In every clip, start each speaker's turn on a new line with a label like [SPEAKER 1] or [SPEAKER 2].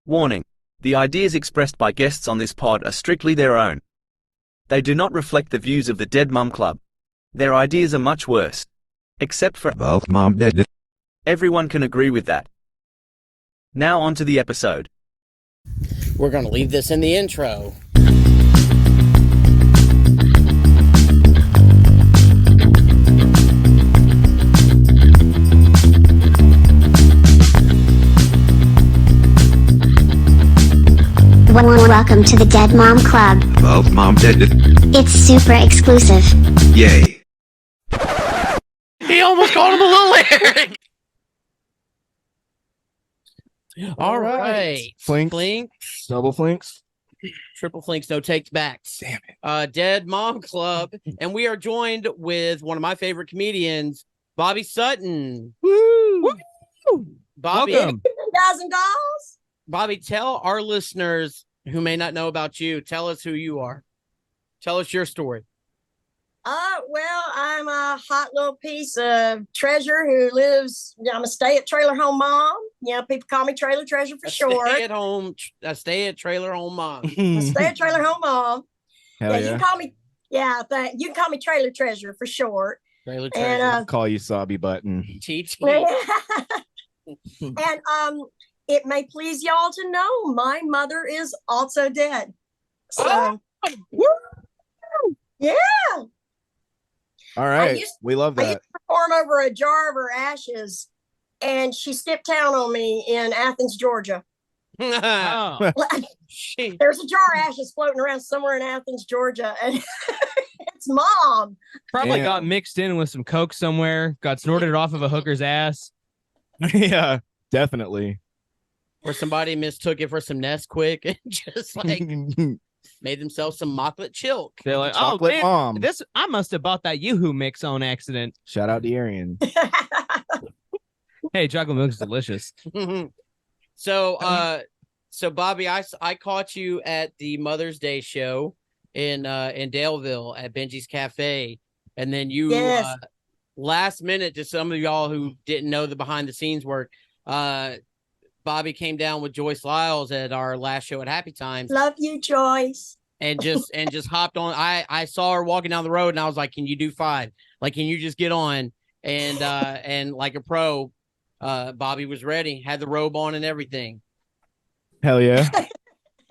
[SPEAKER 1] Warning: the ideas expressed by guests on this pod are strictly their own. They do not reflect the views of the Dead Mum Club. Their ideas are much worse. Except for
[SPEAKER 2] Both mom dead.
[SPEAKER 1] everyone can agree with that. Now on to the episode.
[SPEAKER 3] We're going to leave this in the intro.
[SPEAKER 4] Welcome to the Dead Mom Club.
[SPEAKER 2] Both mom dead.
[SPEAKER 4] It's super exclusive.
[SPEAKER 2] Yay.
[SPEAKER 3] He almost called him a little Eric. All right.
[SPEAKER 5] Flinks.
[SPEAKER 3] Flinks.
[SPEAKER 5] Double flinks.
[SPEAKER 3] Triple flinks, no takes backs.
[SPEAKER 5] Damn it.
[SPEAKER 3] Dead Mom Club. And we are joined with one of my favorite comedians, Bobby Sutton.
[SPEAKER 5] Woo!
[SPEAKER 3] Woo! Bobby,
[SPEAKER 5] Welcome.
[SPEAKER 6] Guys and dolls.
[SPEAKER 3] Bobby, tell our listeners who may not know about you, tell us who you are. Tell us your story.
[SPEAKER 6] Well, I'm a hot little piece of treasure who lives. I'm a stay-at-trailer home mom. People call me Trailer Treasure for short.
[SPEAKER 3] A stay at trailer home mom.
[SPEAKER 6] A stay-at-trailer home mom.
[SPEAKER 5] Hell
[SPEAKER 6] You
[SPEAKER 5] yeah.
[SPEAKER 6] can call me. You can call me Trailer Treasure for short.
[SPEAKER 3] Trailer
[SPEAKER 6] And
[SPEAKER 3] treasure.
[SPEAKER 5] Call you Sobby Button.
[SPEAKER 3] TT.
[SPEAKER 6] and it may please y'all to know my mother is also dead. So yeah.
[SPEAKER 5] All right.
[SPEAKER 6] used-
[SPEAKER 5] We love
[SPEAKER 6] I used
[SPEAKER 5] that.
[SPEAKER 6] to perform over a jar of her ashes, and she skipped town on me in Athens, Georgia.
[SPEAKER 3] Oh, she,
[SPEAKER 6] There's a jar of ashes floating around somewhere in Athens, Georgia, and it's mom.
[SPEAKER 7] Probably
[SPEAKER 5] Damn.
[SPEAKER 7] got mixed in with some coke somewhere, got snorted off of a hooker's ass.
[SPEAKER 5] Yeah, definitely.
[SPEAKER 3] or somebody mistook it for some Nesquik and just like made themselves some mocklet chilk.
[SPEAKER 7] They're like,
[SPEAKER 5] Chocolate
[SPEAKER 7] oh,
[SPEAKER 5] mom.
[SPEAKER 7] man, I must have bought that Yoo-Hoo mix on accident.
[SPEAKER 5] Shout out to Arian.
[SPEAKER 7] Hey, chocolate milk's delicious.
[SPEAKER 3] So Bobby, I caught you at the Mother's Day show in Daleville at Benji's Cafe, and then you
[SPEAKER 6] Yes.
[SPEAKER 3] last minute, to some of y'all who didn't know the behind the scenes work, Bobby came down with Joyce Lyles at our last show at Happy Times
[SPEAKER 6] Love you, Joyce.
[SPEAKER 3] and just hopped on. I saw her walking down the road and I was like, can you do 5? Like, can you just get on? And like a pro, Bobby was ready, had the robe on and everything.
[SPEAKER 5] Hell yeah.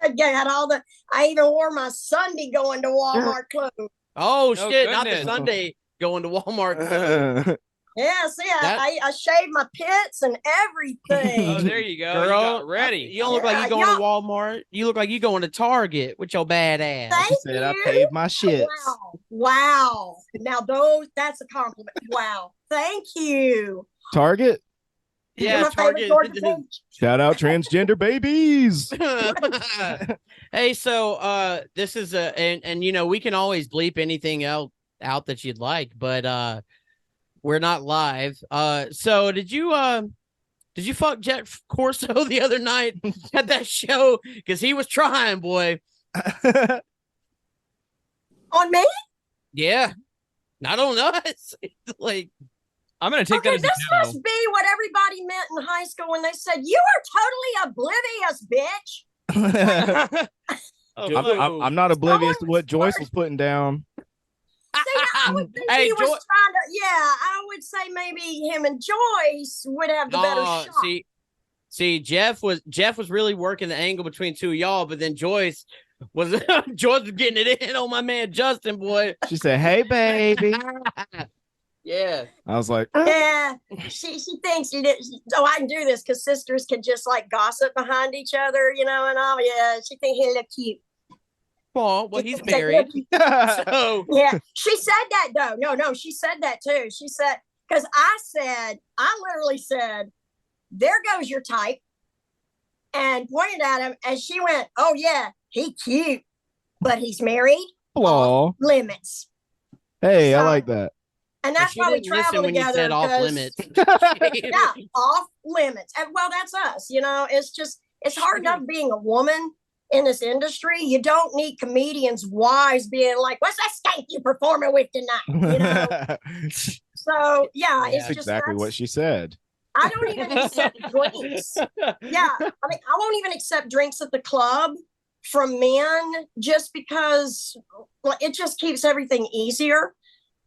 [SPEAKER 6] I even wore my Sunday going to Walmart clothes.
[SPEAKER 3] Oh,
[SPEAKER 7] Oh,
[SPEAKER 3] shit, not the
[SPEAKER 7] goodness.
[SPEAKER 3] Sunday going to Walmart.
[SPEAKER 6] Yeah, see,
[SPEAKER 3] That-
[SPEAKER 6] I shaved my pits and everything.
[SPEAKER 7] Oh, there you go. You
[SPEAKER 3] Girl,
[SPEAKER 7] got ready.
[SPEAKER 3] You don't look like you going to Walmart. You look like you going to Target with your bad ass.
[SPEAKER 6] Thank
[SPEAKER 5] She said I
[SPEAKER 6] you.
[SPEAKER 5] paved my shit.
[SPEAKER 6] Wow. Now that's a compliment. Wow. Thank you.
[SPEAKER 5] Target.
[SPEAKER 3] Yeah,
[SPEAKER 6] You're my favorite
[SPEAKER 3] Target.
[SPEAKER 6] Georgia peach.
[SPEAKER 5] Shout out transgender babies.
[SPEAKER 3] Hey, so this is and we can always bleep anything out that you'd like, but we're not live. So did you fuck Jeff Corso the other night at that show? Because he was trying, boy.
[SPEAKER 6] On me?
[SPEAKER 3] Yeah. Not on us. Like,
[SPEAKER 7] I'm going to take
[SPEAKER 6] Okay,
[SPEAKER 7] that as
[SPEAKER 6] this
[SPEAKER 7] a no.
[SPEAKER 6] must be what everybody meant in high school when they said, "You are totally oblivious, bitch."
[SPEAKER 5] I'm not oblivious to what Joyce was putting down.
[SPEAKER 6] See, I would think
[SPEAKER 3] Hey,
[SPEAKER 6] he was trying to. Yeah, I would say maybe him and Joyce would have the better
[SPEAKER 3] oh,
[SPEAKER 6] shot.
[SPEAKER 3] see, Jeff was really working the angle between two of y'all, but then Joyce was getting it in on my man Justin, boy.
[SPEAKER 5] She said, "Hey, baby."
[SPEAKER 3] Yeah.
[SPEAKER 5] I was like,
[SPEAKER 6] Yeah, she thinks you did. So I can do this because sisters can just like gossip behind each other, and all. Yeah, she think he look cute.
[SPEAKER 3] Oh, well, he's
[SPEAKER 6] She thinks
[SPEAKER 3] married.
[SPEAKER 6] he look cute.
[SPEAKER 3] So
[SPEAKER 6] Yeah, she said that though. No, she said that too. She said, because I literally said, "There goes your type," and pointed at him, and she went, "Oh yeah, he cute, but he's married.
[SPEAKER 5] "Aw,
[SPEAKER 6] Limits."
[SPEAKER 5] hey, I
[SPEAKER 6] So-
[SPEAKER 5] like that."
[SPEAKER 6] And that's
[SPEAKER 3] she
[SPEAKER 6] why we
[SPEAKER 3] didn't listen
[SPEAKER 6] travel
[SPEAKER 3] when you
[SPEAKER 6] together.
[SPEAKER 3] said off
[SPEAKER 6] 'cause-
[SPEAKER 3] limits.
[SPEAKER 6] Yeah, off limits. And well, that's us. It's hard enough being a woman in this industry. You don't need comedians' wives being like, "What's that skank you performing with tonight?" So yeah,
[SPEAKER 3] Yeah.
[SPEAKER 6] it's
[SPEAKER 5] That's
[SPEAKER 6] just
[SPEAKER 5] exactly what she said.
[SPEAKER 6] I don't even accept drinks. Yeah, I mean, I won't even accept drinks at the club from men just because it just keeps everything easier.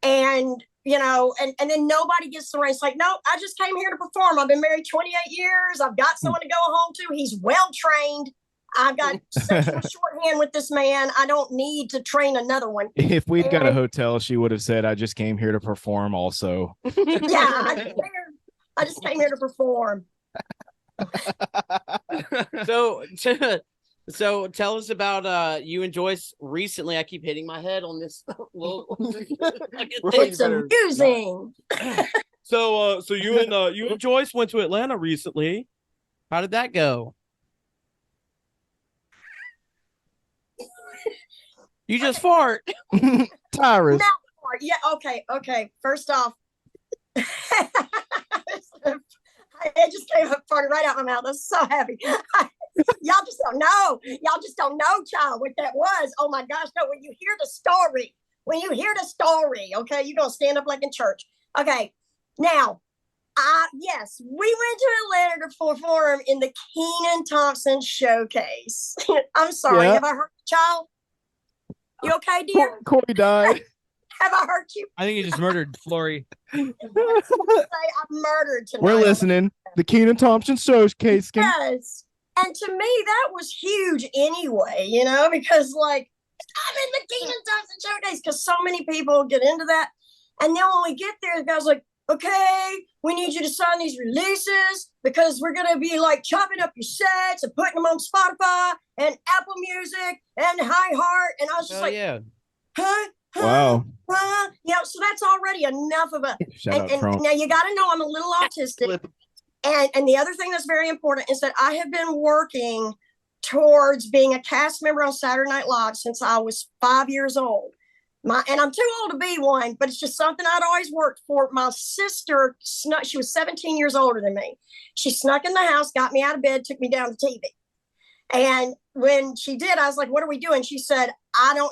[SPEAKER 6] And and then nobody gets the race. Like, no, I just came here to perform. I've been married 28 years. I've got someone to go home to. He's well trained. I've got sexual shorthand with this man. I don't need to train another one.
[SPEAKER 5] If we'd got a hotel, she would have said, I just came here to perform also.
[SPEAKER 6] Yeah, I just came here to perform.
[SPEAKER 3] So tell us about you and Joyce recently. I keep hitting my head on this.
[SPEAKER 6] It's amusing.
[SPEAKER 8] So you and Joyce went to Atlanta recently.
[SPEAKER 3] How did that go? You just fart.
[SPEAKER 5] Tyrus.
[SPEAKER 6] Yeah, okay. First off, it just came up, farted right out my mouth. I'm so happy. Y'all just don't know. Y'all just don't know, child, what that was. Oh my gosh, no, when you hear the story, okay, you're going to stand up like in church. Okay, now, yes, we went to Atlanta to perform in the Kenan Thompson showcase. I'm sorry, have I hurt you, child? You okay, dear?
[SPEAKER 5] Corey died.
[SPEAKER 6] Have I hurt you?
[SPEAKER 7] I think he just murdered Flory.
[SPEAKER 6] I'm murdered tonight.
[SPEAKER 5] We're listening. The Kenan Thompson showcase.
[SPEAKER 6] Yes. And to me, that was huge anyway, because like I'm in the Kenan Thompson showcase because so many people get into that. And then when we get there, the guy's like, okay, we need you to sign these releases because we're going to be like chopping up your sets and putting them on Spotify and Apple Music and iHeart. And I was just huh?
[SPEAKER 5] Wow.
[SPEAKER 6] So that's already enough of a.
[SPEAKER 5] Shout out Trump.
[SPEAKER 6] Now you got to know I'm a little autistic. And the other thing that's very important is that I have been working towards being a cast member on Saturday Night Live since I was 5 years old. And I'm too old to be one, but it's just something I'd always worked for. My sister snuck. She was 17 years older than me. She snuck in the house, got me out of bed, took me down to TV. And when she did, I was like, what are we doing? She said,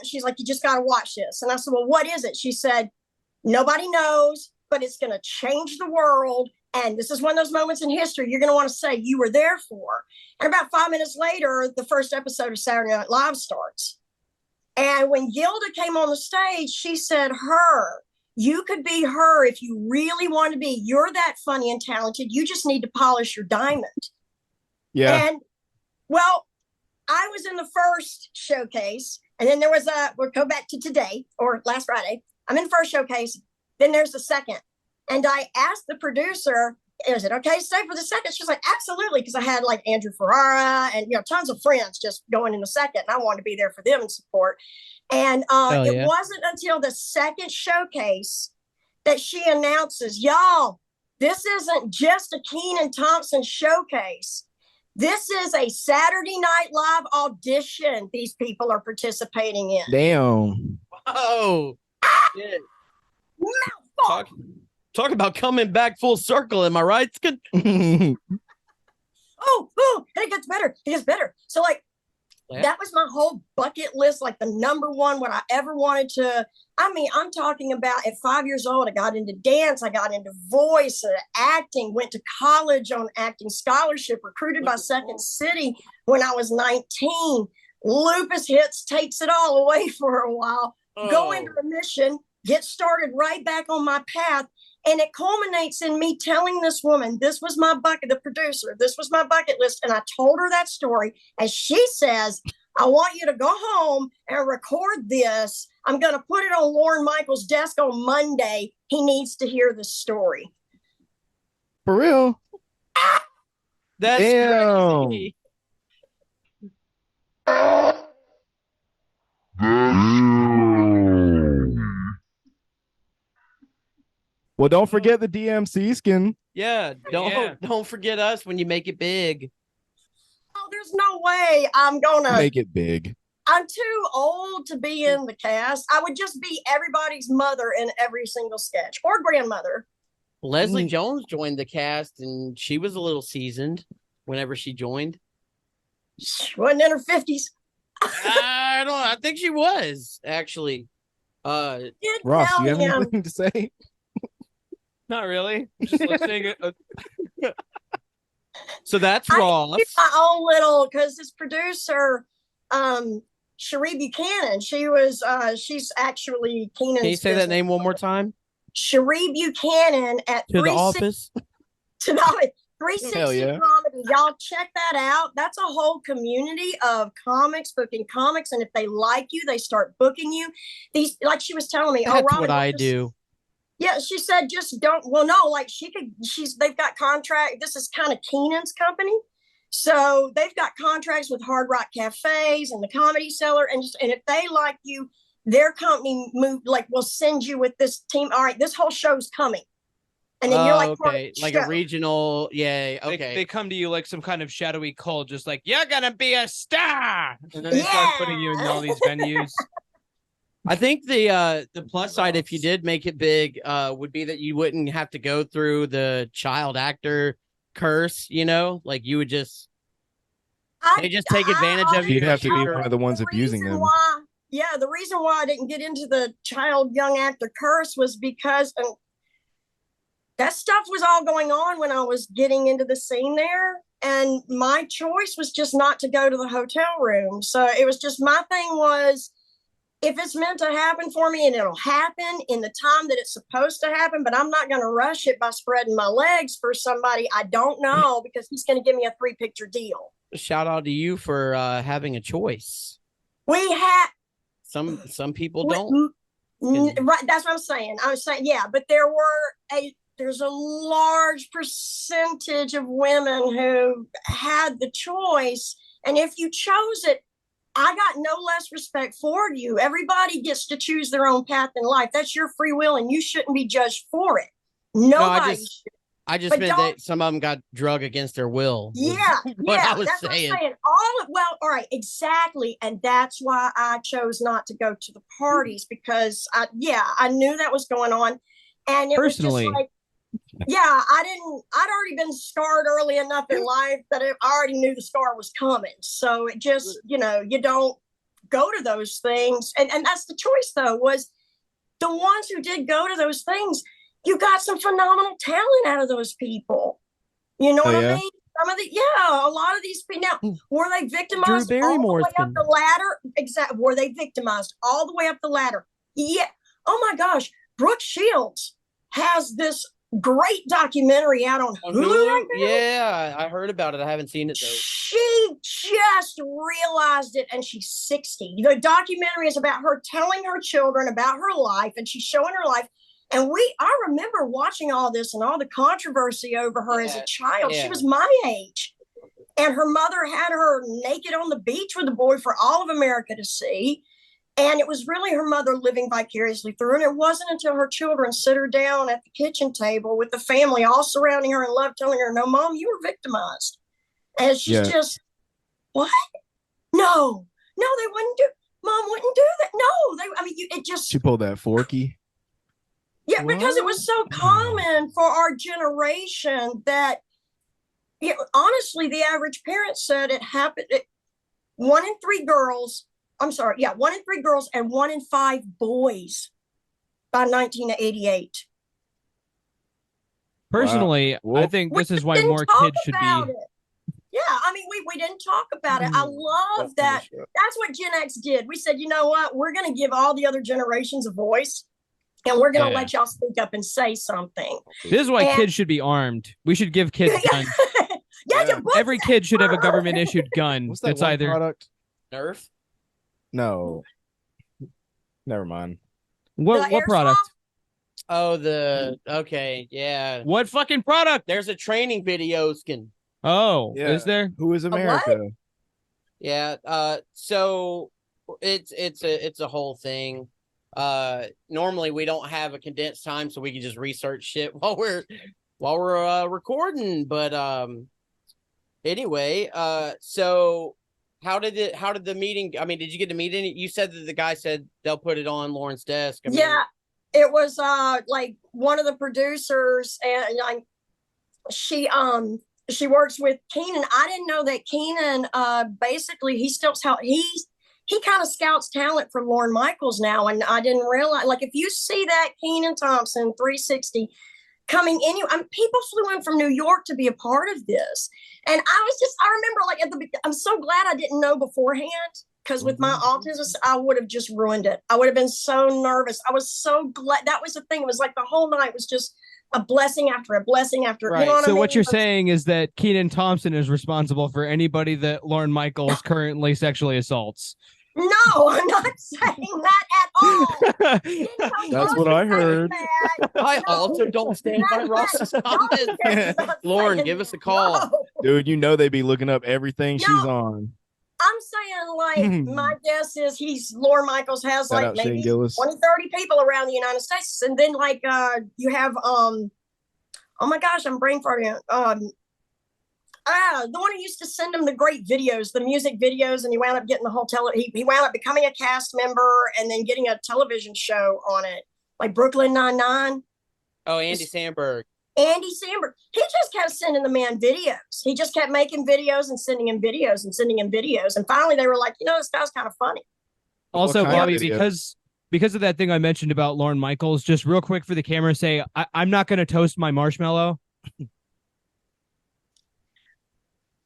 [SPEAKER 6] she's like, you just got to watch this. And I said, well, what is it? She said, nobody knows, but it's going to change the world. And this is one of those moments in history you're going to want to say you were there for. And about 5 minutes later, the first episode of Saturday Night Live starts. And when Gilda came on the stage, she said, you could be her if you really want to be. You're that funny and talented. You just need to polish your diamond.
[SPEAKER 5] Yeah.
[SPEAKER 6] And well, I was in the first showcase, and then there was we'll go back to today or last Friday. I'm in the first showcase. Then there's the second. And I asked the producer, is it okay to stay for the second? She's like, absolutely. Because I had like Andrew Ferrara and, tons of friends just going in the second. And I wanted to be there for them and support. And it wasn't until the second showcase that she announces, y'all, this isn't just a Kenan Thompson showcase. This is a Saturday Night Live audition these people are participating in.
[SPEAKER 5] Damn.
[SPEAKER 3] Oh, shit.
[SPEAKER 8] Talk about coming back full circle. Am I right? It's good.
[SPEAKER 6] Oh, and it gets better. So that was my whole bucket list, like the number one, what I ever wanted to. I mean, I'm talking about at 5 years old, I got into dance, I got into voice, acting, went to college on acting scholarship, recruited by Second City when I was 19. Lupus hits, takes it all away for a while, go into remission, get started right back on my path. And it culminates in me telling this woman, this was my bucket, the producer, this was my bucket list. And I told her that story. And she says, I want you to go home and record this. I'm going to put it on Lorne Michaels' desk on Monday. He needs to hear the story.
[SPEAKER 5] For real?
[SPEAKER 3] That's crazy.
[SPEAKER 5] Well, don't forget the DMC skin.
[SPEAKER 3] Yeah, don't forget us when you make it big.
[SPEAKER 6] Oh, there's no way I'm gonna
[SPEAKER 5] make it big.
[SPEAKER 6] I'm too old to be in the cast. I would just be everybody's mother in every single sketch or grandmother.
[SPEAKER 3] Leslie Jones joined the cast, and she was a little seasoned whenever she joined.
[SPEAKER 6] She wasn't in her 50s.
[SPEAKER 3] I think she was actually.
[SPEAKER 5] Ross, do you have anything to say?
[SPEAKER 7] Not really. Just listening.
[SPEAKER 3] So that's
[SPEAKER 6] I
[SPEAKER 3] Ross.
[SPEAKER 6] did my own little, because this producer, Cherie Buchanan, she's actually Kenan's.
[SPEAKER 3] Can you say that name one more time?
[SPEAKER 6] Cherie Buchanan at
[SPEAKER 3] To the office.
[SPEAKER 6] To the 360
[SPEAKER 5] Hell yeah.
[SPEAKER 6] Comedy. Y'all check that out. That's a whole community of comics booking comics, and if they like you, they start booking you. These, like she was telling me,
[SPEAKER 3] That's
[SPEAKER 6] Robin,
[SPEAKER 3] what I do.
[SPEAKER 6] Yeah, she said just don't. Well, no, like they've got contract. This is kind of Kenan's company, so they've got contracts with Hard Rock Cafes and the Comedy Cellar, and if they like you, their company will send you with this team. All right, this whole show's coming. And then you're like,
[SPEAKER 3] okay, like a regional, yeah, okay.
[SPEAKER 7] They come to you like some kind of shadowy cult, just like, you're gonna be a star, and then they start putting you in all these venues.
[SPEAKER 3] I think the plus side, if you did make it big, would be that you wouldn't have to go through the child actor curse. Like you would just they just take advantage of you.
[SPEAKER 5] You'd have to be one of the ones abusing them.
[SPEAKER 6] The reason why I didn't get into the child young actor curse was because that stuff was all going on when I was getting into the scene there. And my choice was just not to go to the hotel room. So it was just, my thing was, if it's meant to happen for me, and it'll happen in the time that it's supposed to happen, but I'm not going to rush it by spreading my legs for somebody I don't know, because he's going to give me a 3-picture deal.
[SPEAKER 3] Shout out to you for having a choice.
[SPEAKER 6] We had
[SPEAKER 3] some people don't.
[SPEAKER 6] Right, that's what I'm saying. Yeah, but there's a large percentage of women who had the choice. And if you chose it, I got no less respect for you. Everybody gets to choose their own path in life. That's your free will, and you shouldn't be judged for it. Nobody. No,
[SPEAKER 3] I just meant that some of them got drug against their will.
[SPEAKER 6] Yeah,
[SPEAKER 3] what I was
[SPEAKER 6] that's
[SPEAKER 3] saying.
[SPEAKER 6] What I'm saying. All right, exactly. And that's why I chose not to go to the parties, because I knew that was going on. And it
[SPEAKER 7] personally,
[SPEAKER 6] was just like, I'd already been scarred early enough in life that I already knew the scar was coming. So it just, you don't go to those things. And that's the choice, though, was the ones who did go to those things, you got some phenomenal talent out of those people. You know what I mean? A lot of these people. Now, were they victimized all the way up the ladder? Exactly. Were they victimized all the way up the ladder? Yeah. Oh my gosh. Brooke Shields has this great documentary out on Hulu right now.
[SPEAKER 3] Yeah, I heard about it. I haven't seen it though.
[SPEAKER 6] She just realized it, and she's 60. The documentary is about her telling her children about her life, and she's showing her life. And I remember watching all this and all the controversy over her as a child. Yeah. She was my age. And her mother had her naked on the beach with a boy for all of America to see. And it was really her mother living vicariously through. And it wasn't until her children sit her down at the kitchen table with the family all surrounding her in love, telling her, no, Mom, you were victimized. And she's just, what? No, they wouldn't do, Mom wouldn't do that. No, it just.
[SPEAKER 5] She pulled that Forky.
[SPEAKER 6] Yeah, because it was so common for our generation that, honestly, the average parent said it happened. 1 in 3 girls. 1 in 3 girls and 1 in 5 boys by 1988.
[SPEAKER 7] Personally, I think this is why more kids should be.
[SPEAKER 6] Yeah, we didn't talk about it. I love that. That's what Gen X did. We said, you know what? We're going to give all the other generations a voice, and we're going to let y'all speak up and say something.
[SPEAKER 7] This is why kids should be armed. We should give kids guns. Every kid should have a government-issued gun.
[SPEAKER 5] What's that
[SPEAKER 7] that's either
[SPEAKER 5] product?
[SPEAKER 3] Nerf?
[SPEAKER 5] No. Never mind.
[SPEAKER 7] What product?
[SPEAKER 3] Oh, okay, yeah.
[SPEAKER 7] What fucking product?
[SPEAKER 3] There's a training video skin.
[SPEAKER 7] Oh, is there?
[SPEAKER 5] Who is America?
[SPEAKER 3] Yeah. So it's a whole thing. Normally we don't have a condensed time, so we can just research shit while we're recording. But anyway, so how did the meeting? Did you get to meet any? You said that the guy said they'll put it on Lauren's desk.
[SPEAKER 6] It was like one of the producers, and she works with Kenan. I didn't know that Kenan basically he kind of scouts talent for Lorne Michaels now, and I didn't realize, like, if you see that Kenan Thompson 360, coming in. People flew in from New York to be a part of this. And I remember like I'm so glad I didn't know beforehand, because with my autism, I would have just ruined it. I would have been so nervous. I was so glad. That was the thing. It was like the whole night was just a blessing after a blessing after.
[SPEAKER 7] Right.
[SPEAKER 6] You know what I mean?
[SPEAKER 7] What you're saying is that Kenan Thompson is responsible for anybody that Lorne Michaels currently sexually assaults.
[SPEAKER 6] No, I'm not saying that at all.
[SPEAKER 5] That's what I heard.
[SPEAKER 3] I also don't stand by Ross's comment. Lauren, give us a call.
[SPEAKER 6] No.
[SPEAKER 5] Dude, you know they be looking up everything she's on.
[SPEAKER 6] I'm saying, like, my guess is Lorne Michaels has
[SPEAKER 5] Shout
[SPEAKER 6] like
[SPEAKER 5] out Shane
[SPEAKER 6] maybe
[SPEAKER 5] Gillis.
[SPEAKER 6] 20, 30 people around the United States. And then like you have oh my gosh, I'm brain farting. The one who used to send him the great videos, the music videos, and he wound up getting the whole he wound up becoming a cast member and then getting a television show on it, like Brooklyn Nine-Nine.
[SPEAKER 3] Oh, Andy Samberg.
[SPEAKER 6] Andy Samberg. He just kept sending the man videos. He just kept making videos and sending him videos and sending him videos. And finally they were like, this guy's kind of funny.
[SPEAKER 7] Also, Bobby,
[SPEAKER 5] video?
[SPEAKER 7] because of that thing I mentioned about Lorne Michaels, just real quick for the camera, say, I'm not going to toast my marshmallow.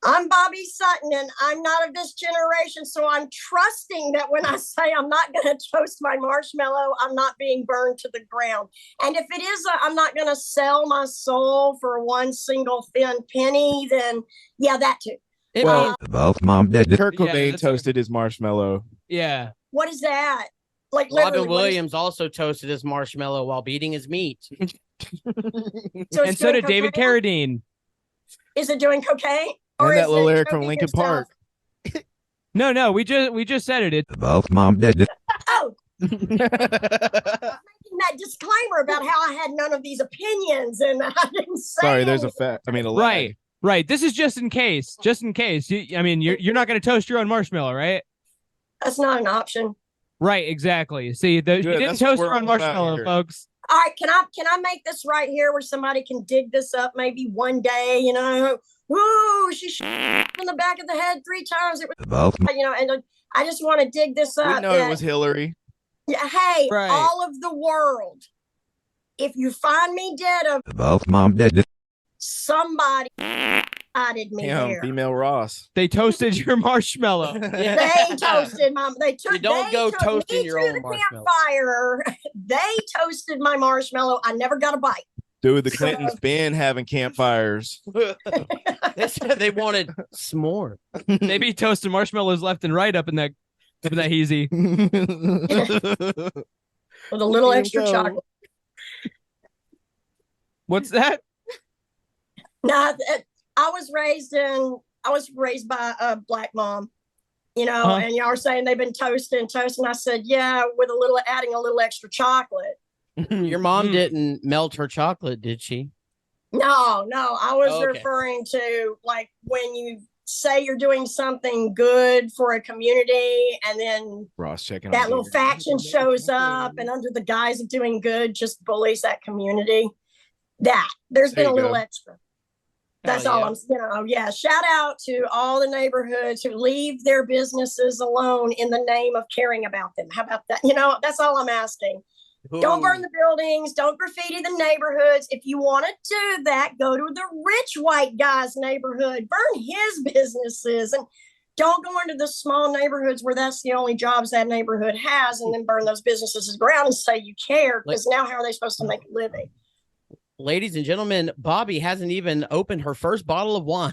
[SPEAKER 6] I'm Bobby Sutton, and I'm not of this generation, so I'm trusting that when I say I'm not going to toast my marshmallow, I'm not being burned to the ground. And if it is, I'm not going to sell my soul for one single thin penny, then yeah, that too.
[SPEAKER 5] Well,
[SPEAKER 2] Both Mom Dad.
[SPEAKER 5] Kurt Cobain toasted his marshmallow.
[SPEAKER 7] Yeah.
[SPEAKER 6] What is that? Like
[SPEAKER 3] Robin Williams also toasted his marshmallow while beating his meat.
[SPEAKER 7] And so did David Carradine.
[SPEAKER 6] Is it doing cocaine?
[SPEAKER 5] And that little Eric from Lincoln Park.
[SPEAKER 7] No, we just said it.
[SPEAKER 2] Both Mom Dad.
[SPEAKER 6] Oh, making that disclaimer about how I had none of these opinions, and I didn't say.
[SPEAKER 5] Sorry, there's a
[SPEAKER 6] anything.
[SPEAKER 5] fact. I mean, a lie.
[SPEAKER 7] Right. This is just in case. Just in case. You're not going to toast your own marshmallow, right?
[SPEAKER 6] That's not an option.
[SPEAKER 7] Right. Exactly. See, you didn't
[SPEAKER 5] that's
[SPEAKER 7] toast
[SPEAKER 5] what
[SPEAKER 7] your own
[SPEAKER 5] we're all about
[SPEAKER 7] marshmallow,
[SPEAKER 5] here.
[SPEAKER 7] folks.
[SPEAKER 6] All right, can I make this right here where somebody can dig this up maybe one day? Woo, she in the back of the head 3 times. It was,
[SPEAKER 2] Both.
[SPEAKER 6] and I just want to dig this up.
[SPEAKER 5] We know it was Hillary.
[SPEAKER 6] Yeah, hey,
[SPEAKER 7] Right.
[SPEAKER 6] all of the world, if you find me dead of
[SPEAKER 2] Both Mom Dad.
[SPEAKER 6] somebody added me there.
[SPEAKER 5] Female Ross.
[SPEAKER 7] They toasted your marshmallow.
[SPEAKER 6] They toasted my. They took.
[SPEAKER 3] You don't
[SPEAKER 6] they
[SPEAKER 3] go
[SPEAKER 6] took
[SPEAKER 3] toasting
[SPEAKER 6] me
[SPEAKER 3] your
[SPEAKER 6] to
[SPEAKER 3] own
[SPEAKER 6] the
[SPEAKER 3] marshmallow.
[SPEAKER 6] campfire. They toasted my marshmallow. I never got a bite.
[SPEAKER 5] Dude, the Clintons been having campfires.
[SPEAKER 3] They said they wanted s'more.
[SPEAKER 7] Maybe toasted marshmallows left and right up in that hazy.
[SPEAKER 6] With a little
[SPEAKER 5] Here we
[SPEAKER 6] extra
[SPEAKER 5] go.
[SPEAKER 6] chocolate.
[SPEAKER 7] What's that?
[SPEAKER 6] No, I was raised by a black mom, and y'all are saying they've been toasting. I said, yeah, with adding a little extra chocolate.
[SPEAKER 3] Your mom didn't melt her chocolate, did she?
[SPEAKER 6] No, I was
[SPEAKER 3] Okay.
[SPEAKER 6] referring to like when you say you're doing something good for a community and then
[SPEAKER 5] Ross checking
[SPEAKER 6] that
[SPEAKER 5] on
[SPEAKER 6] little
[SPEAKER 5] David.
[SPEAKER 6] faction shows up and under the guise of doing good just bullies that community. There's
[SPEAKER 5] There
[SPEAKER 6] been a
[SPEAKER 5] you
[SPEAKER 6] little
[SPEAKER 5] go.
[SPEAKER 6] extra. That's
[SPEAKER 3] Hell
[SPEAKER 6] all
[SPEAKER 3] yeah.
[SPEAKER 6] I'm shout out to all the neighborhoods who leave their businesses alone in the name of caring about them. How about that? That's all I'm asking. Don't burn the buildings. Don't graffiti the neighborhoods. If you want to do that, go to the rich white guy's neighborhood. Burn his businesses. And don't go into the small neighborhoods where that's the only jobs that neighborhood has and then burn those businesses to the ground and say you care. Because now how are they supposed to make a living?
[SPEAKER 3] Ladies and gentlemen, Bobby hasn't even opened her first bottle of wine.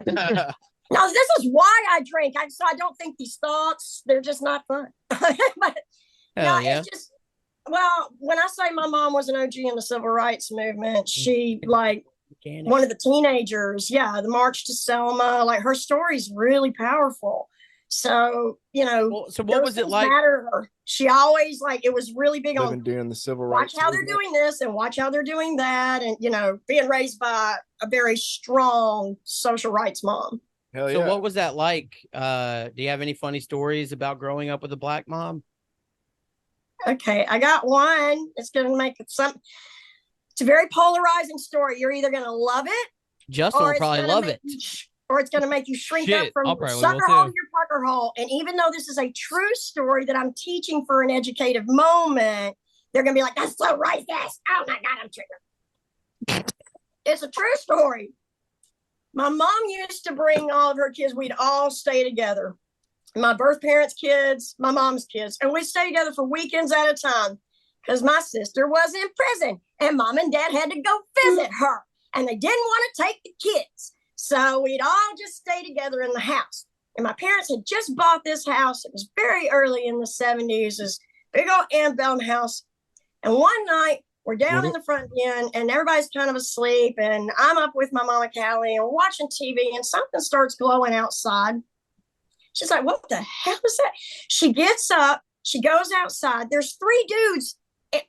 [SPEAKER 6] No, this is why I drink. So I don't think these thoughts, they're just not fun. But
[SPEAKER 3] Hell yeah.
[SPEAKER 6] it's just, well, when I say my mom was an OG in the civil rights movement, she like one of the teenagers, the March to Selma, like her story's really powerful. So,
[SPEAKER 3] so what was it like?
[SPEAKER 6] Matter to her. She always it was really big
[SPEAKER 5] Living
[SPEAKER 6] on
[SPEAKER 5] during the civil
[SPEAKER 6] watch
[SPEAKER 5] rights.
[SPEAKER 6] how they're doing this and watch how they're doing that. And, being raised by a very strong social rights mom.
[SPEAKER 5] Hell yeah.
[SPEAKER 3] So what was that like? Do you have any funny stories about growing up with a black mom?
[SPEAKER 6] Okay, I got one. It's going to make it's a very polarizing story. You're either going to love it.
[SPEAKER 3] Justin will probably love it.
[SPEAKER 6] Or it's going to make you shrink up
[SPEAKER 7] Shit,
[SPEAKER 6] from
[SPEAKER 7] I'll
[SPEAKER 6] your
[SPEAKER 7] probably
[SPEAKER 6] sucker
[SPEAKER 7] will
[SPEAKER 6] hole
[SPEAKER 7] too.
[SPEAKER 6] to your pucker hole. And even though this is a true story that I'm teaching for an educative moment, they're going to be like, that's so racist. Oh my God, I'm It's a true story. My mom used to bring all of her kids. We'd all stay together. My birth parents' kids, my mom's kids, and we'd stay together for weekends at a time because my sister was in prison and mom and dad had to go visit her and they didn't want to take the kids. So we'd all just stay together in the house. And my parents had just bought this house. It was very early in the 70s, this big old Antbellum house. And one night, we're down in the front den and everybody's kind of asleep. And I'm up with my mama Callie and we're watching TV and something starts glowing outside. She's like, what the hell is that? She gets up, she goes outside. There's 3 dudes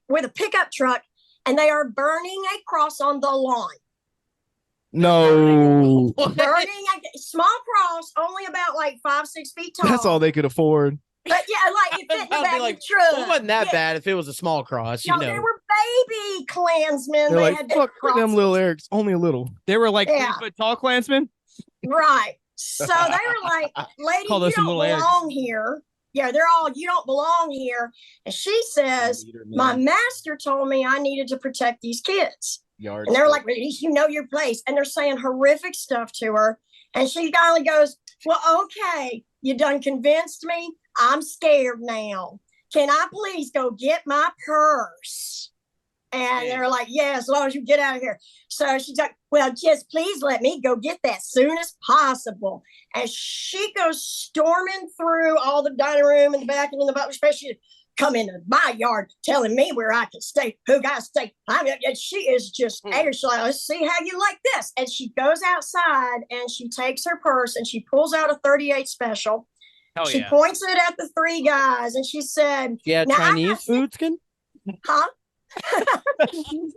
[SPEAKER 6] with a pickup truck and they are burning a cross on the lawn.
[SPEAKER 5] No.
[SPEAKER 6] Burning a small cross, only about like 5-6 feet tall.
[SPEAKER 5] That's all they could afford.
[SPEAKER 6] But yeah, like it fit in the back of the truck.
[SPEAKER 3] It wasn't that bad if it was a small cross, you
[SPEAKER 6] No,
[SPEAKER 3] know.
[SPEAKER 6] they were baby Klansmen.
[SPEAKER 5] They're
[SPEAKER 6] They
[SPEAKER 5] like,
[SPEAKER 6] had
[SPEAKER 5] fuck
[SPEAKER 6] big
[SPEAKER 5] them little
[SPEAKER 6] crosses.
[SPEAKER 5] Erics, only a little.
[SPEAKER 7] They were like
[SPEAKER 6] Yeah.
[SPEAKER 7] 3 foot tall Klansmen.
[SPEAKER 6] Right. So they were like, lady,
[SPEAKER 7] Call
[SPEAKER 6] you
[SPEAKER 7] those some
[SPEAKER 6] don't
[SPEAKER 7] little
[SPEAKER 6] belong here. Yeah, they're all, you don't belong here. And she says, my master told me I needed to protect these kids. And they're like, well, at least you know your place. And they're saying horrific stuff to her. And she finally goes, well, okay, you done convinced me. I'm scared now. Can I please go get my purse? And they're like, yeah, as long as you get out of here. So she's like, well, just please let me go get that soon as possible. And she goes storming through all the dining room and the back and in the butler space. She come into my yard telling me where I can stay, who got to stay. And she is just angry. She's like, let's see how you like this. And she goes outside and she takes her purse and she pulls out a 38 special.
[SPEAKER 7] Hell
[SPEAKER 6] She
[SPEAKER 7] yeah.
[SPEAKER 6] points it at the 3 guys and she said,
[SPEAKER 3] Yeah,
[SPEAKER 6] now, I
[SPEAKER 3] Chinese
[SPEAKER 6] got
[SPEAKER 3] food skin?
[SPEAKER 6] huh? She's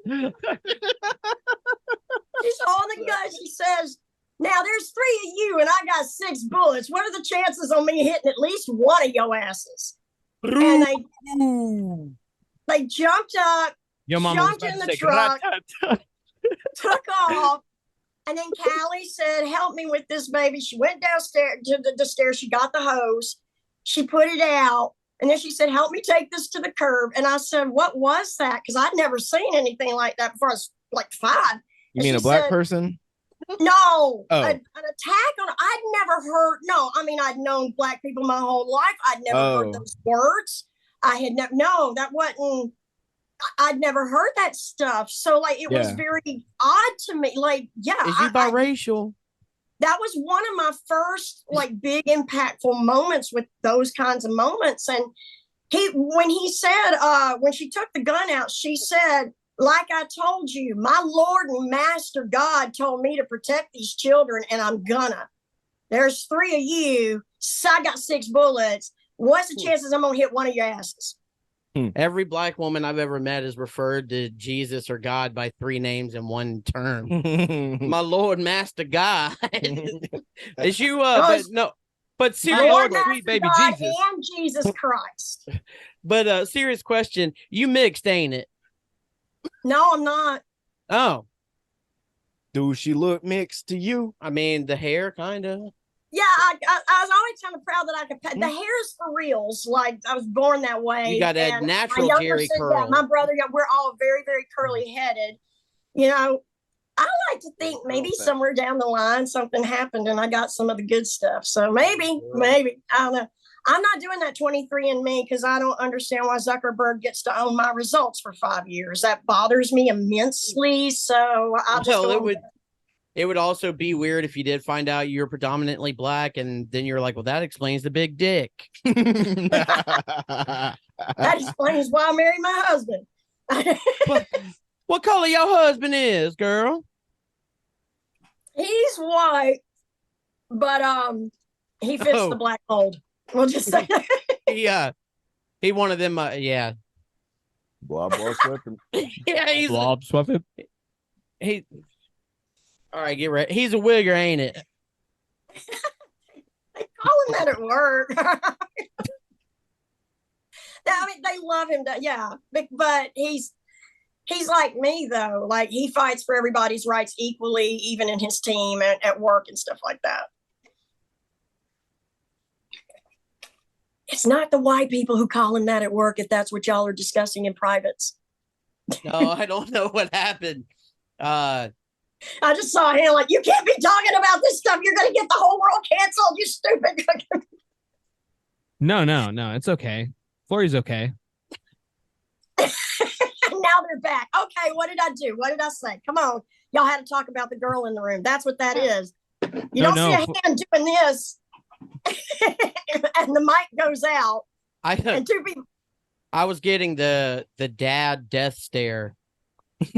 [SPEAKER 6] holding the gun. She says, now there's 3 of you and I got 6 bullets. What are the chances on me hitting at least one of your asses? And they jumped up,
[SPEAKER 7] Your mama was
[SPEAKER 6] jumped
[SPEAKER 7] about
[SPEAKER 6] in
[SPEAKER 7] to
[SPEAKER 6] the
[SPEAKER 7] say,
[SPEAKER 6] truck,
[SPEAKER 7] "Rat-tat-tat."
[SPEAKER 6] took off. And then Callie said, help me with this baby. She went downstairs to the stairs. She got the hose. She put it out. And then she said, help me take this to the curb. And I said, what was that? Because I'd never seen anything like that before. I was like 5.
[SPEAKER 5] You mean a black person?
[SPEAKER 6] No,
[SPEAKER 5] Oh.
[SPEAKER 6] an attack on, I'd never heard, no, I mean, I'd known black people my whole life. I'd never heard those words. I had never, no, that wasn't, I'd never heard that stuff. So like, it was very odd to me. Like, yeah.
[SPEAKER 3] Is you biracial?
[SPEAKER 6] That was one of my first like big impactful moments with those kinds of moments. And when he said, when she took the gun out, she said, like I told you, my Lord and Master God told me to protect these children and I'm gonna. There's 3 of you. So I got 6 bullets. What's the chances I'm gonna hit one of your asses?
[SPEAKER 3] Every black woman I've ever met is referred to Jesus or God by 3 names in one term. My Lord, Master God. Is you? But serious,
[SPEAKER 6] Lord,
[SPEAKER 3] sweet
[SPEAKER 6] Master
[SPEAKER 3] baby
[SPEAKER 6] God
[SPEAKER 3] Jesus.
[SPEAKER 6] and Jesus Christ.
[SPEAKER 3] But serious question, you mixed, ain't it?
[SPEAKER 6] No, I'm not.
[SPEAKER 3] Oh,
[SPEAKER 5] Do she look mixed to you?
[SPEAKER 3] I mean the hair, kind of.
[SPEAKER 6] Yeah, I was always kind of proud that I could. The hair's for reals. Like I was born that way.
[SPEAKER 3] You got that
[SPEAKER 6] and
[SPEAKER 3] natural
[SPEAKER 6] my younger
[SPEAKER 3] Jerry
[SPEAKER 6] sister,
[SPEAKER 3] curl.
[SPEAKER 6] my brother, yeah, we're all very, very curly headed. You know, I like to think maybe somewhere down the line something happened and I got some of the good stuff. So maybe, I don't know. I'm not doing that 23andMe because I don't understand why Zuckerberg gets to own my results for 5 years. That bothers me immensely. So I'll just go
[SPEAKER 3] it would also be weird if you did find out you're predominantly black and then you're like, well, that explains the big dick.
[SPEAKER 6] That explains why I married my husband.
[SPEAKER 3] What color your husband is, girl?
[SPEAKER 6] He's white, but he fits the black mold. We'll just say that.
[SPEAKER 3] He one of them. Yeah.
[SPEAKER 5] Blob sweeping.
[SPEAKER 3] Yeah, he's
[SPEAKER 7] Blob sweeping.
[SPEAKER 3] he. All right, get ready. He's a wigger, ain't it?
[SPEAKER 6] They call him that at work. I mean, they love him. Yeah, but he's like me though. Like he fights for everybody's rights equally, even in his team and at work and stuff like that. It's not the white people who call him that at work, if that's what y'all are discussing in privates.
[SPEAKER 3] No, I don't know what happened.
[SPEAKER 6] I just saw him like, you can't be talking about this stuff. You're going to get the whole world canceled. You stupid.
[SPEAKER 7] No. It's okay. Florrie's okay.
[SPEAKER 6] Now they're back. Okay, what did I do? What did I say? Come on. Y'all had to talk about the girl in the room. That's what that is. You don't see a hand doing this. And the mic goes out. And two people.
[SPEAKER 3] I was getting the dad death stare.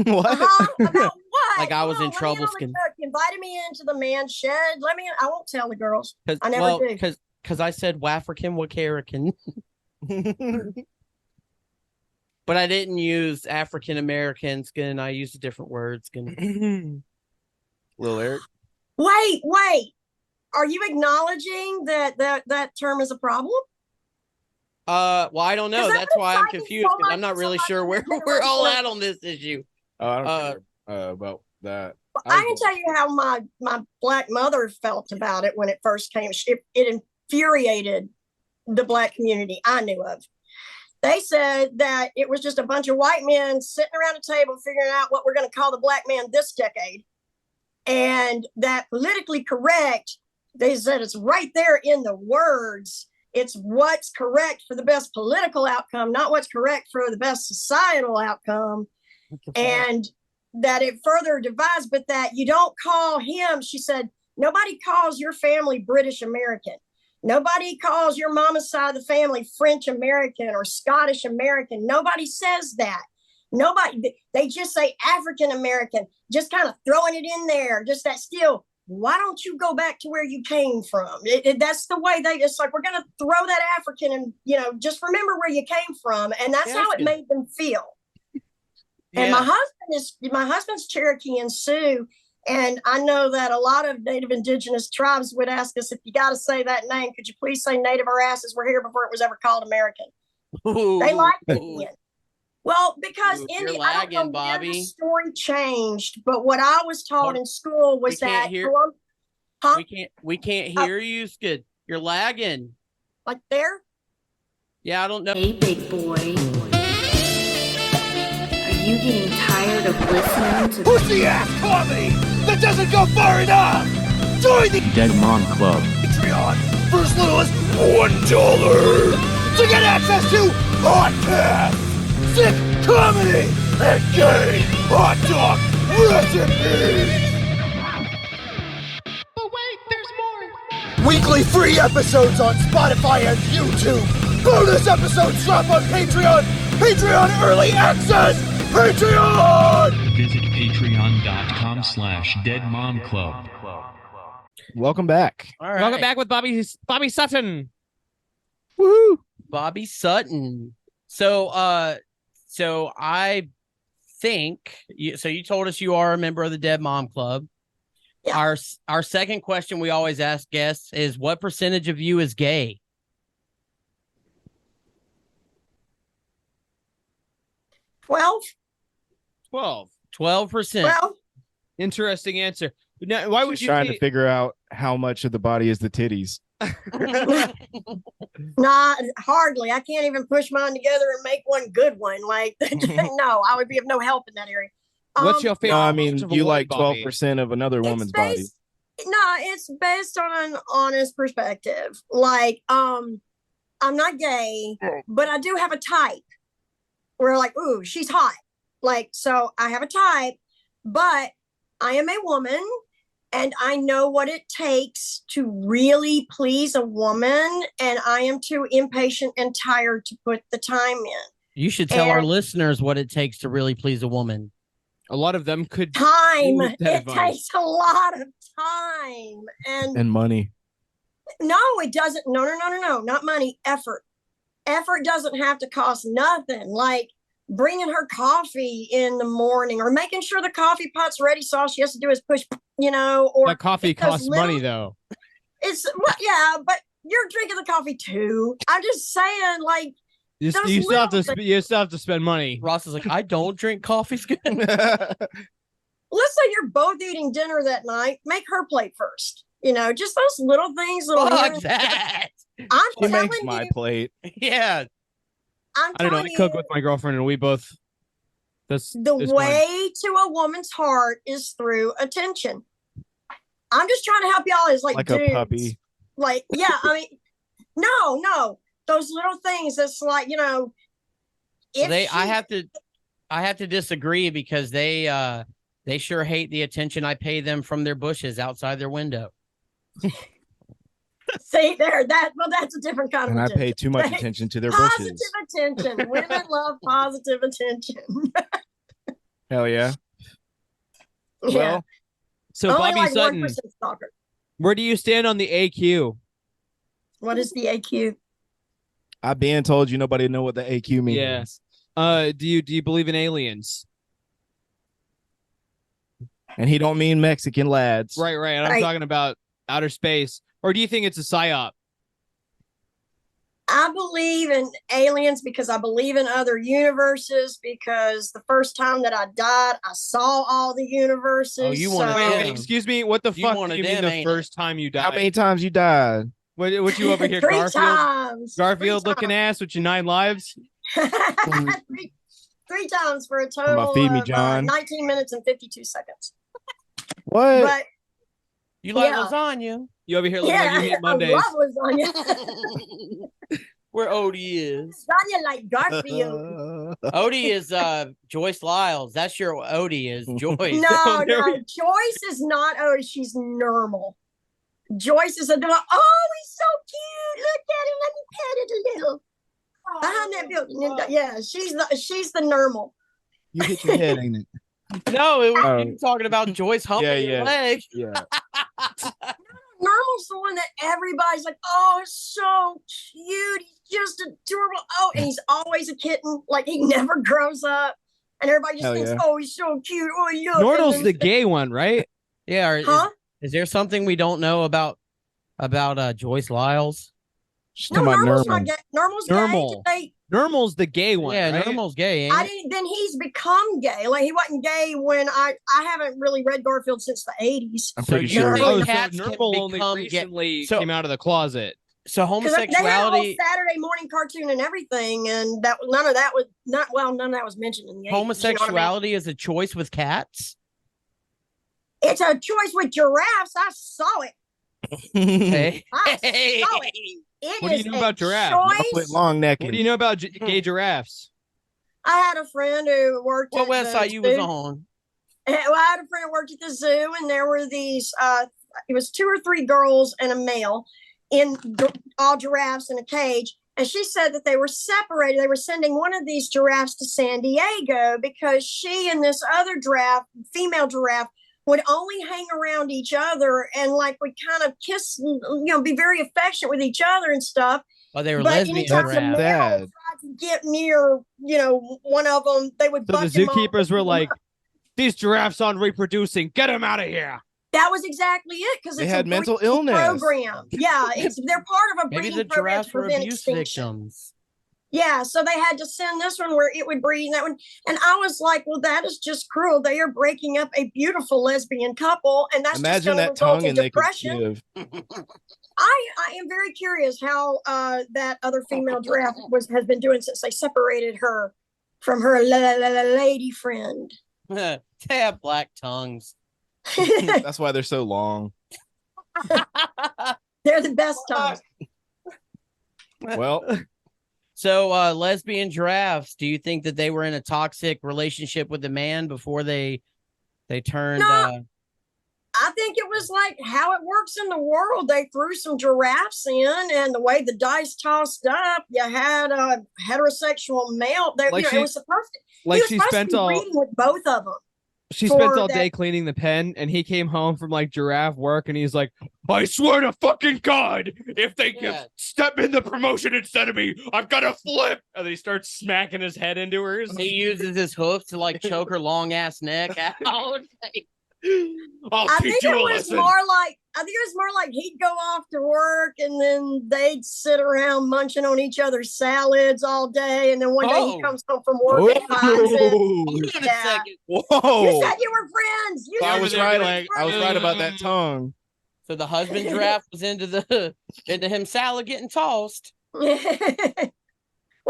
[SPEAKER 5] What?
[SPEAKER 6] About what?
[SPEAKER 3] Like I was in
[SPEAKER 6] Let me
[SPEAKER 3] trouble.
[SPEAKER 6] You invited me into the man shed. I won't tell the girls. I never do.
[SPEAKER 3] Because I said Wafrican Wakarican. But I didn't use African American skin. I used a different word. Skin.
[SPEAKER 5] Little Eric.
[SPEAKER 6] Wait. Are you acknowledging that term is a problem?
[SPEAKER 3] Well, I don't know. That's why I'm confused because I'm not really sure where we're all at on this issue.
[SPEAKER 5] I don't care about that.
[SPEAKER 6] I can tell you how my Black mother felt about it when it first came. It infuriated the Black community I knew of. They said that it was just a bunch of white men sitting around a table figuring out what we're going to call the Black man this decade. And that politically correct, they said it's right there in the words. It's what's correct for the best political outcome, not what's correct for the best societal outcome. And that it further divides, but that you don't call him, she said, nobody calls your family British American. Nobody calls your mama's side of the family French American or Scottish American. Nobody says that. Nobody, they just say African American, just kind of throwing it in there, just that still. Why don't you go back to where you came from? That's the way it's like, we're going to throw that African and, just remember where you came from. And that's how it made them feel. Yeah. And my husband's Cherokee and Sioux. And I know that a lot of Native Indigenous tribes would ask us, if you got to say that name, could you please say Native? Our asses were here before it was ever called American. Ooh. They like Indian. Well, because Indian, I don't know where the story changed, but what I was taught in school was that
[SPEAKER 3] we can't hear you. Skid. You're lagging.
[SPEAKER 6] Like there?
[SPEAKER 3] Yeah, I don't know.
[SPEAKER 9] Hey, big boy. Are you getting tired of listening to
[SPEAKER 10] pussy ass comedy that doesn't go far enough? Join the
[SPEAKER 2] Dead Mom Club.
[SPEAKER 10] Patreon for as little as $1 to get access to podcasts, sick comedy, and gay hot dog recipes.
[SPEAKER 9] But wait, there's more.
[SPEAKER 10] Weekly free episodes on Spotify and YouTube. Bonus episodes drop on Patreon. Patreon early access. Patreon.
[SPEAKER 11] Visit patreon.com/deadmomclub.
[SPEAKER 5] Welcome back.
[SPEAKER 3] All right.
[SPEAKER 7] Welcome back with Bobby Sutton.
[SPEAKER 5] Woohoo!
[SPEAKER 3] Bobby Sutton. So I think so. You told us you are a member of the Dead Mom Club. Yeah. Our second question we always ask guests is, what percentage of you is gay?
[SPEAKER 6] 12%.
[SPEAKER 3] 12%.
[SPEAKER 7] Interesting answer. Now, why would you
[SPEAKER 5] trying to figure out how much of the body is the titties?
[SPEAKER 6] Not hardly. I can't even push mine together and make one good one. Like, no, I would be of no help in that area.
[SPEAKER 7] What's your favorite?
[SPEAKER 5] No, I mean, you like 12% of another woman's body.
[SPEAKER 6] No, it's based on an honest perspective. Like, I'm not gay, but I do have a type. We're like, ooh, she's hot. Like, so I have a type, but I am a woman and I know what it takes to really please a woman. And I am too impatient and tired to put the time in.
[SPEAKER 3] You should tell our listeners what it takes to really please a woman.
[SPEAKER 7] A lot of them could.
[SPEAKER 6] Time. It takes a lot of time.
[SPEAKER 5] And money.
[SPEAKER 6] No, it doesn't. No. Not money. Effort. Effort doesn't have to cost nothing. Like bringing her coffee in the morning or making sure the coffee pot's ready. So all she has to do is push, or
[SPEAKER 7] that coffee costs money though.
[SPEAKER 6] Yeah, but you're drinking the coffee too. I'm just saying, like,
[SPEAKER 7] you still have to spend money.
[SPEAKER 3] Ross is like, I don't drink coffee.
[SPEAKER 6] Let's say you're both eating dinner that night. Make her plate first. Just those little things.
[SPEAKER 3] Fuck that.
[SPEAKER 5] She makes my plate.
[SPEAKER 3] Yeah.
[SPEAKER 7] I don't know. I cook with my girlfriend, and we both
[SPEAKER 6] The way to a woman's heart is through attention. I'm just trying to help y'all as like dudes.
[SPEAKER 5] A puppy.
[SPEAKER 6] Like, yeah, I mean, no, those little things. That's like, if
[SPEAKER 3] I have to disagree because they sure hate the attention I pay them from their bushes outside their window.
[SPEAKER 6] See there, that's a different kind of
[SPEAKER 5] and
[SPEAKER 6] attention.
[SPEAKER 5] I pay too much attention to their
[SPEAKER 6] positive
[SPEAKER 5] bushes.
[SPEAKER 6] attention. Women love positive attention.
[SPEAKER 5] Hell yeah.
[SPEAKER 6] Yeah.
[SPEAKER 5] Well,
[SPEAKER 7] So
[SPEAKER 6] Only
[SPEAKER 7] Bobby
[SPEAKER 6] like
[SPEAKER 7] Sutton,
[SPEAKER 6] 1% stalker.
[SPEAKER 7] where do you stand on the AQ?
[SPEAKER 6] What is the AQ?
[SPEAKER 5] I've been told you nobody know what the AQ means.
[SPEAKER 7] Yeah. Do you believe in aliens?
[SPEAKER 5] And he don't mean Mexican lads.
[SPEAKER 7] Right. I'm talking about outer space. Or do you think it's a psyop?
[SPEAKER 6] I believe in aliens because I believe in other universes, because the first time that I died, I saw all the universes.
[SPEAKER 3] Oh, you wanted
[SPEAKER 7] Wait,
[SPEAKER 3] them.
[SPEAKER 7] excuse me? What the
[SPEAKER 3] You
[SPEAKER 7] fuck do
[SPEAKER 3] wanted
[SPEAKER 7] you mean
[SPEAKER 3] them,
[SPEAKER 7] the
[SPEAKER 3] ain't
[SPEAKER 7] first time you died?
[SPEAKER 5] How many times you died?
[SPEAKER 7] What you over here,
[SPEAKER 6] 3
[SPEAKER 7] Garfield?
[SPEAKER 6] times.
[SPEAKER 7] Garfield
[SPEAKER 6] 3
[SPEAKER 7] looking ass with your 9 lives?
[SPEAKER 6] times. three times for a total
[SPEAKER 5] Feed me,
[SPEAKER 6] of
[SPEAKER 5] John.
[SPEAKER 6] 19 minutes and 52 seconds.
[SPEAKER 5] What?
[SPEAKER 6] But
[SPEAKER 3] You like
[SPEAKER 6] Yeah.
[SPEAKER 3] lasagna?
[SPEAKER 7] You over here looking like you hate Mondays.
[SPEAKER 6] I love lasagna.
[SPEAKER 3] Where Odie is.
[SPEAKER 6] Lasagna like Garfield.
[SPEAKER 3] Odie is Joyce Lyles. That's your Odie is Joyce.
[SPEAKER 6] No,
[SPEAKER 7] there we-
[SPEAKER 6] Joyce is not. Oh, she's normal. Joyce is a dog. Oh, he's so cute. Look at him. Let me pet it a little. Behind that building. Yeah, she's the normal.
[SPEAKER 5] You hit your head, ain't it?
[SPEAKER 3] No, it was
[SPEAKER 5] Oh.
[SPEAKER 3] you talking about Joyce humping your
[SPEAKER 5] Yeah.
[SPEAKER 3] leg.
[SPEAKER 5] Yeah.
[SPEAKER 6] Normal's the one that everybody's like, oh, it's so cute. He's just adorable. Oh, and he's always a kitten. Like he never grows up. And everybody just
[SPEAKER 5] Hell
[SPEAKER 6] thinks,
[SPEAKER 5] yeah.
[SPEAKER 6] oh, he's so cute. Oh, look.
[SPEAKER 7] Nordel's
[SPEAKER 6] And
[SPEAKER 7] the
[SPEAKER 6] then-
[SPEAKER 7] gay one, right?
[SPEAKER 3] Yeah.
[SPEAKER 6] Huh?
[SPEAKER 3] Is there something we don't know about Joyce Lyles?
[SPEAKER 5] She's
[SPEAKER 6] No,
[SPEAKER 5] talking about
[SPEAKER 6] Normal's not
[SPEAKER 5] Norman.
[SPEAKER 6] gay. Normal's
[SPEAKER 7] Normal.
[SPEAKER 6] gay.
[SPEAKER 7] Normal's the gay one.
[SPEAKER 3] Yeah,
[SPEAKER 7] right?
[SPEAKER 3] Normal's gay. Ain't
[SPEAKER 6] I
[SPEAKER 3] it?
[SPEAKER 6] didn't. Then he's become gay. Like he wasn't gay when I haven't really read Garfield since the 80s.
[SPEAKER 5] I'm
[SPEAKER 3] So
[SPEAKER 5] pretty
[SPEAKER 3] you
[SPEAKER 5] sure.
[SPEAKER 3] think
[SPEAKER 7] Oh, so
[SPEAKER 3] cats can
[SPEAKER 7] Normal only
[SPEAKER 3] become gay?
[SPEAKER 7] recently
[SPEAKER 3] So-
[SPEAKER 7] came out of the closet.
[SPEAKER 3] So
[SPEAKER 6] Because they had a whole
[SPEAKER 3] homosexuality,
[SPEAKER 6] Saturday morning cartoon and everything, and none of that was mentioned in the 80s.
[SPEAKER 3] homosexuality is a choice with cats.
[SPEAKER 6] It's a choice with giraffes. I saw it.
[SPEAKER 3] Hey,
[SPEAKER 6] I saw it. It
[SPEAKER 7] What do you
[SPEAKER 6] is
[SPEAKER 7] know
[SPEAKER 6] a
[SPEAKER 7] about giraffes?
[SPEAKER 6] choice.
[SPEAKER 5] With long neck.
[SPEAKER 7] What do you know about gay giraffes?
[SPEAKER 6] I had a friend who worked
[SPEAKER 3] what
[SPEAKER 6] at the
[SPEAKER 3] website you was
[SPEAKER 6] zoo.
[SPEAKER 3] on?
[SPEAKER 6] Well, I had a friend who worked at the zoo, and there were these. It was 2 or 3 girls and a male in all giraffes in a cage. And she said that they were separated. They were sending one of these giraffes to San Diego because she and this other giraffe, female giraffe, would only hang around each other and like would kind of kiss, be very affectionate with each other and stuff.
[SPEAKER 3] Oh, they were
[SPEAKER 6] But
[SPEAKER 3] lesbian
[SPEAKER 6] anytime the
[SPEAKER 3] giraffes.
[SPEAKER 6] male
[SPEAKER 5] Sad.
[SPEAKER 6] tried to get near, one of them, they would.
[SPEAKER 7] So the
[SPEAKER 6] buck him off.
[SPEAKER 7] zookeepers were like, "These giraffes aren't reproducing. Get them out of here."
[SPEAKER 6] That was exactly it, because
[SPEAKER 5] They
[SPEAKER 6] it's
[SPEAKER 5] had
[SPEAKER 6] a
[SPEAKER 5] mental
[SPEAKER 6] breeding
[SPEAKER 5] illness.
[SPEAKER 6] program. Yeah, they're part of a
[SPEAKER 3] Maybe
[SPEAKER 6] breeding
[SPEAKER 3] the
[SPEAKER 6] program
[SPEAKER 3] giraffes
[SPEAKER 6] to
[SPEAKER 3] were
[SPEAKER 6] prevent
[SPEAKER 3] abuse
[SPEAKER 6] extinction.
[SPEAKER 3] victims.
[SPEAKER 6] Yeah, so they had to send this one where it would breed and that one. And I was like, well, that is just cruel. They are breaking up a beautiful lesbian couple, and that's
[SPEAKER 5] Imagine
[SPEAKER 6] just
[SPEAKER 5] that
[SPEAKER 6] going to result
[SPEAKER 5] tongue
[SPEAKER 6] in
[SPEAKER 5] and they could
[SPEAKER 6] depression.
[SPEAKER 5] give.
[SPEAKER 6] I am very curious how that other female giraffe has been doing since they separated her from her lady friend.
[SPEAKER 3] They have black tongues.
[SPEAKER 5] That's why they're so long.
[SPEAKER 6] They're the best times.
[SPEAKER 5] Well,
[SPEAKER 3] So lesbian giraffes, do you think that they were in a toxic relationship with the man before they turned
[SPEAKER 6] No. I think it was like how it works in the world. They threw some giraffes in, and the way the dice tossed up, you had a heterosexual male. There,
[SPEAKER 7] Like
[SPEAKER 6] it was supposed to.
[SPEAKER 7] Like
[SPEAKER 6] he was
[SPEAKER 7] she
[SPEAKER 6] supposed
[SPEAKER 7] spent
[SPEAKER 6] to be
[SPEAKER 7] all
[SPEAKER 6] breeding with both of them.
[SPEAKER 7] she spent
[SPEAKER 6] for
[SPEAKER 7] all
[SPEAKER 6] that-
[SPEAKER 7] day cleaning the pen, and he came home from like giraffe work, and he's like, "I swear to fucking God, if they
[SPEAKER 3] Yeah.
[SPEAKER 7] step in the promotion instead of me, I'm gonna flip." And then he starts smacking his head into hers.
[SPEAKER 3] he uses his hoof to like choke her long ass neck out.
[SPEAKER 7] I'll
[SPEAKER 6] I
[SPEAKER 7] teach
[SPEAKER 6] think
[SPEAKER 7] you
[SPEAKER 6] it
[SPEAKER 7] a
[SPEAKER 6] was
[SPEAKER 7] lesson.
[SPEAKER 6] more like he'd go off to work, and then they'd sit around munching on each other's salads all day, and then one day
[SPEAKER 3] Oh.
[SPEAKER 6] he comes home from work and finds it.
[SPEAKER 3] Hold on a
[SPEAKER 6] Yeah.
[SPEAKER 3] second.
[SPEAKER 6] You
[SPEAKER 5] whoa!
[SPEAKER 6] said you were friends. You
[SPEAKER 5] I
[SPEAKER 6] said
[SPEAKER 5] was
[SPEAKER 6] you were
[SPEAKER 5] right.
[SPEAKER 6] friends.
[SPEAKER 5] I was right about that tongue.
[SPEAKER 3] So the husband giraffe was into him salad getting tossed.
[SPEAKER 6] Well,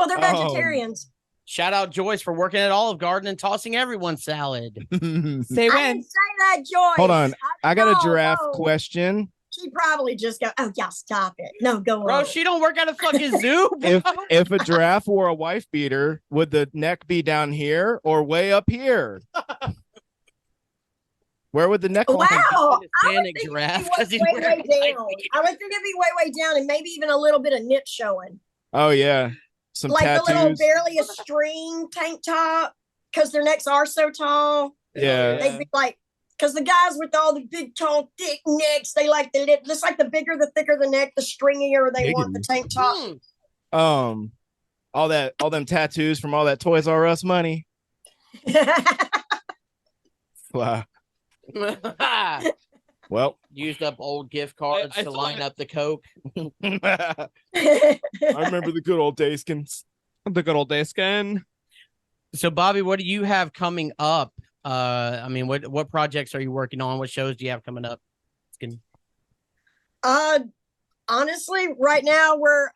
[SPEAKER 6] they're
[SPEAKER 5] Oh.
[SPEAKER 6] vegetarians.
[SPEAKER 3] Shout out Joyce for working at Olive Garden and tossing everyone's salad.
[SPEAKER 7] Say
[SPEAKER 6] I
[SPEAKER 7] when.
[SPEAKER 6] didn't say that, Joyce.
[SPEAKER 5] Hold on. I got a
[SPEAKER 6] No,
[SPEAKER 5] giraffe
[SPEAKER 6] no.
[SPEAKER 5] question.
[SPEAKER 6] She probably just go, oh, yeah, stop it. No, go
[SPEAKER 3] Bro,
[SPEAKER 6] on.
[SPEAKER 3] she don't work at a fucking zoo. Bro.
[SPEAKER 5] If a giraffe wore a wife beater, would the neck be down here or way up here? Where would the neck line be?
[SPEAKER 6] Wow. I would
[SPEAKER 3] Hispanic
[SPEAKER 6] think
[SPEAKER 3] giraffe,
[SPEAKER 6] it'd
[SPEAKER 3] 'cause
[SPEAKER 6] be
[SPEAKER 3] he's
[SPEAKER 6] way,
[SPEAKER 3] wearing
[SPEAKER 6] way
[SPEAKER 3] a
[SPEAKER 6] down.
[SPEAKER 3] white
[SPEAKER 6] I would think it'd be way down and maybe even a little bit of knit showing.
[SPEAKER 5] Oh yeah, some
[SPEAKER 6] Like
[SPEAKER 5] tattoos.
[SPEAKER 6] the little barely a string tank top because their necks are so tall.
[SPEAKER 5] Yeah.
[SPEAKER 6] They'd be like, because the guys with all the big, tall, thick necks, they like the lip. Just like the bigger, the thicker the neck, the stringier they want the tank top.
[SPEAKER 5] All them tattoos from all that Toys R Us money. Wow. Well,
[SPEAKER 3] used up old gift cards to line up the Coke.
[SPEAKER 5] I remember the good old days, Skins.
[SPEAKER 7] The good old days, Skin.
[SPEAKER 3] So, Bobby, what do you have coming up? I mean, what projects are you working on? What shows do you have coming up?
[SPEAKER 6] Honestly, right now we're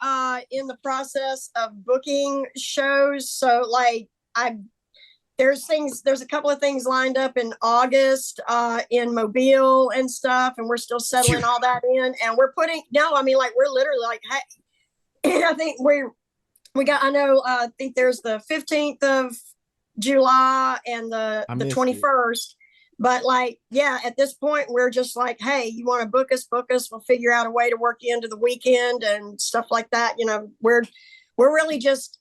[SPEAKER 6] in the process of booking shows. So like there's a couple of things lined up in August in Mobile and stuff, and we're still settling all that in. And we're we're literally like, hey, I think I think there's the 15th of July and the 21st. But like, yeah, at this point, we're just like, hey, you want to book us? We'll figure out a way to work you into the weekend and stuff like that. You know, we're really just,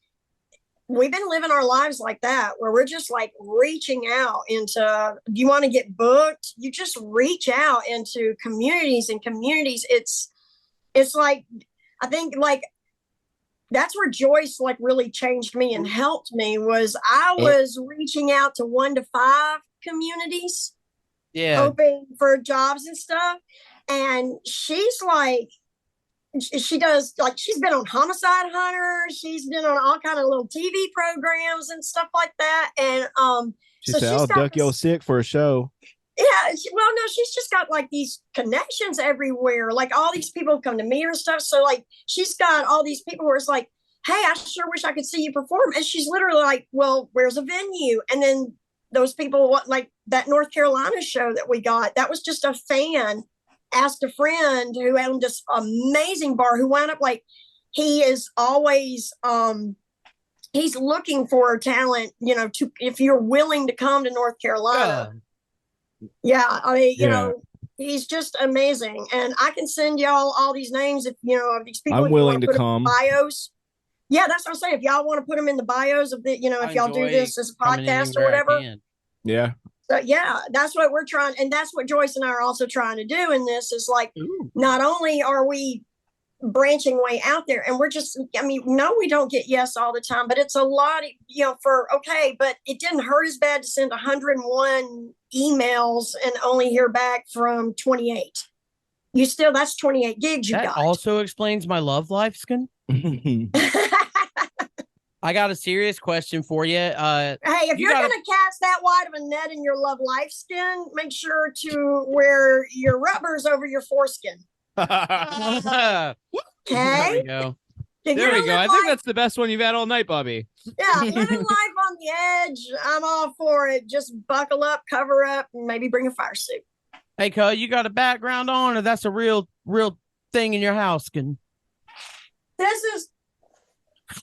[SPEAKER 6] we've been living our lives like that, where we're just like reaching out into, you want to get booked? You just reach out into communities and communities. It's like, I think like, that's where Joyce like really changed me and helped me was I was reaching out to 1 to 5 communities, hoping for jobs and stuff. And she's like, she does like, she's been on Homicide Hunter. She's been on all kind of little TV programs and stuff like that. And
[SPEAKER 5] she said, I'll duck your sick for a show.
[SPEAKER 6] Yeah, she's just got like these connections everywhere. Like all these people come to meet her and stuff. So like she's got all these people where it's like, hey, I sure wish I could see you perform. And she's literally like, well, where's a venue? And then those people, like that North Carolina show that we got, that was just a fan asked a friend who owned this amazing bar who wound up like, he is always, he's looking for talent, you know, if you're willing to come to North Carolina. Yeah, I mean, you know, he's just amazing, and I can send y'all all these names if you know of these people.
[SPEAKER 5] I'm willing to come.
[SPEAKER 6] Bios. Yeah, that's what I'm saying. If y'all want to put them in the bios of the, you know, if y'all do this as a podcast or whatever.
[SPEAKER 5] Yeah.
[SPEAKER 6] So yeah, that's what we're trying, and that's what Joyce and I are also trying to do in this. Is like, not only are we branching way out there, and we're just, I mean, no, we don't get yes all the time, but it's a lot, you know, but it didn't hurt as bad to send 101 emails and only hear back from 28. That's 28 gigs you got.
[SPEAKER 3] That also explains my love life, Skin. I got a serious question for you.
[SPEAKER 6] Hey, if you're going to cast that wide of a net in your love life, Skin, make sure to wear your rubbers over your foreskin.
[SPEAKER 3] Okay.
[SPEAKER 7] There we go. I think that's the best one you've had all night, Bobby.
[SPEAKER 6] Yeah, living life on the edge. I'm all for it. Just buckle up, cover up, and maybe bring a fire suit.
[SPEAKER 3] Hey, cuz, you got a background on, or that's a real thing in your house?
[SPEAKER 6] This is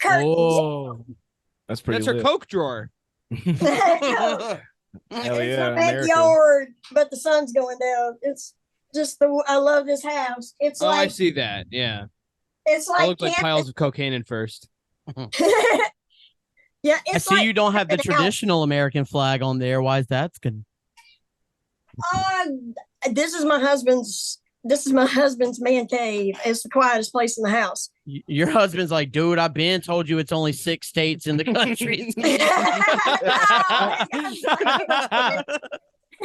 [SPEAKER 6] curtains.
[SPEAKER 3] Oh,
[SPEAKER 5] that's pretty.
[SPEAKER 7] That's her Coke drawer.
[SPEAKER 6] Hell
[SPEAKER 5] yeah,
[SPEAKER 6] a backyard, but the sun's going down. It's just I love this house. It's like,
[SPEAKER 7] I see that. Yeah.
[SPEAKER 6] It's like,
[SPEAKER 7] I look like piles of cocaine in first.
[SPEAKER 6] Yeah,
[SPEAKER 3] I see you don't have the traditional American flag on there. Why is that?
[SPEAKER 6] This is my husband's man cave. It's the quietest place in the house.
[SPEAKER 3] Your husband's like, dude, I've been told you it's only 6 states in the country.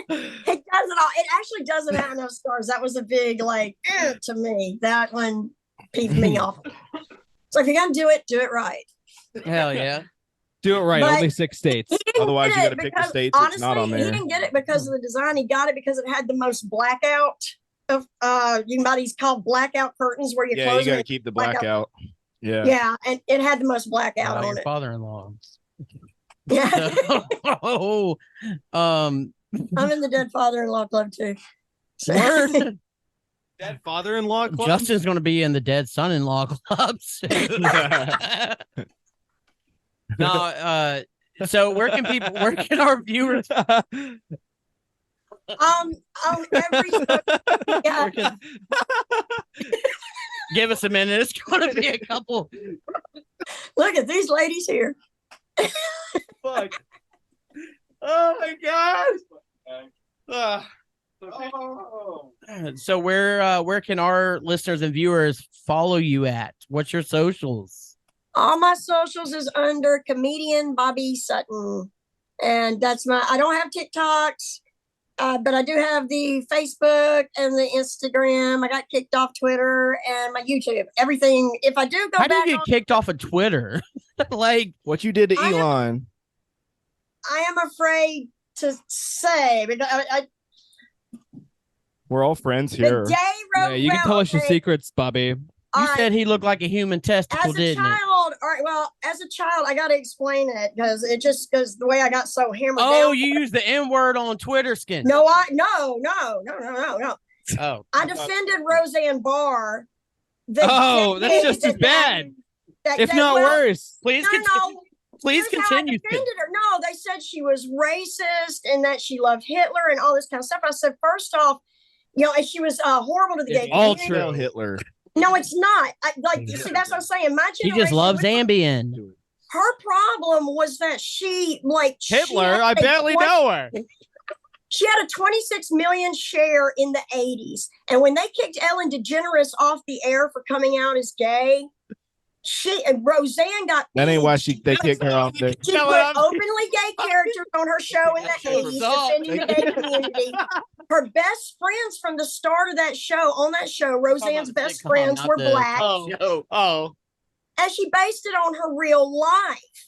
[SPEAKER 6] It doesn't all. It actually doesn't have enough stars. That was a big to me. That one peeved me off. So if you're gonna do it right.
[SPEAKER 3] Hell yeah.
[SPEAKER 7] Do it right.
[SPEAKER 6] But
[SPEAKER 7] only 6 states.
[SPEAKER 5] Otherwise, you got to pick the states.
[SPEAKER 6] Honestly,
[SPEAKER 5] it's not on there.
[SPEAKER 6] He didn't get it because of the design. He got it because it had the most blackout of you can buy these called blackout curtains where you
[SPEAKER 5] you got to keep the blackout. Yeah.
[SPEAKER 6] Yeah, and it had the most blackout on
[SPEAKER 3] your
[SPEAKER 6] it.
[SPEAKER 3] Father-in-law.
[SPEAKER 6] Yeah.
[SPEAKER 3] Oh,
[SPEAKER 6] I'm in the Dead Father-in-Law Club too. So-
[SPEAKER 3] word.
[SPEAKER 8] Dead father-in-law club?
[SPEAKER 3] Justin's going to be in the Dead Son-in-Law Club soon. No, so where can our viewers?
[SPEAKER 6] Every yeah.
[SPEAKER 3] Give us a minute. It's going to be a couple.
[SPEAKER 6] Look at these ladies here.
[SPEAKER 8] Fuck. Oh my god.
[SPEAKER 3] So where can our listeners and viewers follow you at? What's your socials?
[SPEAKER 6] All my socials is under comedian Bobby Sutton, and that's I don't have TikToks, but I do have the Facebook and the Instagram. I got kicked off Twitter and my YouTube. Everything. If I do go
[SPEAKER 3] How do
[SPEAKER 6] back,
[SPEAKER 3] you get kicked off of Twitter? Like
[SPEAKER 5] what you did to Elon.
[SPEAKER 6] I am afraid to say because
[SPEAKER 5] We're all friends
[SPEAKER 6] the
[SPEAKER 5] here.
[SPEAKER 6] day wrote
[SPEAKER 7] You can tell us your secrets, Bobby.
[SPEAKER 3] you said he looked like a human testicle,
[SPEAKER 6] as a
[SPEAKER 3] didn't it?
[SPEAKER 6] child, all right. Well, as a child, I got to explain it because the way I got so hammered.
[SPEAKER 3] Oh,
[SPEAKER 6] down.
[SPEAKER 3] you used the N-word on Twitter, Skin.
[SPEAKER 6] No.
[SPEAKER 3] Oh,
[SPEAKER 6] I defended Roseanne Barr.
[SPEAKER 7] Oh, that's just as bad, if not worse.
[SPEAKER 3] Please continue. Please continue.
[SPEAKER 6] I defended her. No, they said she was racist and that she loved Hitler and all this kind of stuff. I said, first off, and she was horrible to the gay
[SPEAKER 5] All
[SPEAKER 6] community.
[SPEAKER 5] true Hitler.
[SPEAKER 6] No, it's not. See, that's what I'm saying. My
[SPEAKER 3] He
[SPEAKER 6] generation
[SPEAKER 3] just loves
[SPEAKER 6] was-
[SPEAKER 3] Ambien.
[SPEAKER 6] Her problem was that she
[SPEAKER 7] Hitler, I barely know her.
[SPEAKER 6] She had a 26 million share in the 80s. And when they kicked Ellen DeGeneres off the air for coming out as gay, Roseanne got
[SPEAKER 5] That ain't why they kicked her off there.
[SPEAKER 6] She put openly gay characters on her show in the 80s, defending the gay community. Her best friends from the start of that show, Roseanne's best friends were black.
[SPEAKER 7] Oh.
[SPEAKER 6] And she based it on her real life.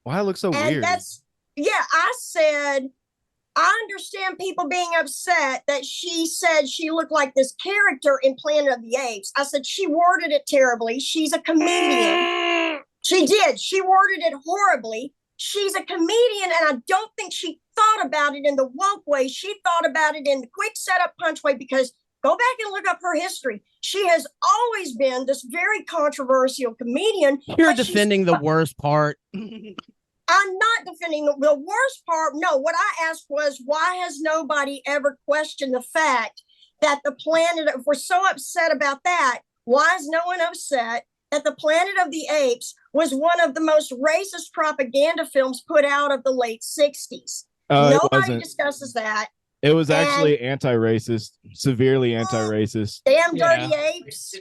[SPEAKER 5] Why it looks so weird?
[SPEAKER 6] I said, I understand people being upset that she said she looked like this character in Planet of the Apes. I said, she worded it terribly. She's a comedian. She did. She worded it horribly. She's a comedian, and I don't think she thought about it in the woke way. She thought about it in the quick setup punch way, because go back and look up her history. She has always been this very controversial comedian.
[SPEAKER 3] You're defending the worst part.
[SPEAKER 6] I'm not defending the worst part. No, what I asked was, why has nobody ever questioned the fact that the planet, if we're so upset about that, why is no one upset that the Planet of the Apes was one of the most racist propaganda films put out of the late 60s? Nobody discusses that.
[SPEAKER 5] It was actually anti-racist, severely anti-racist.
[SPEAKER 6] Damn dirty apes.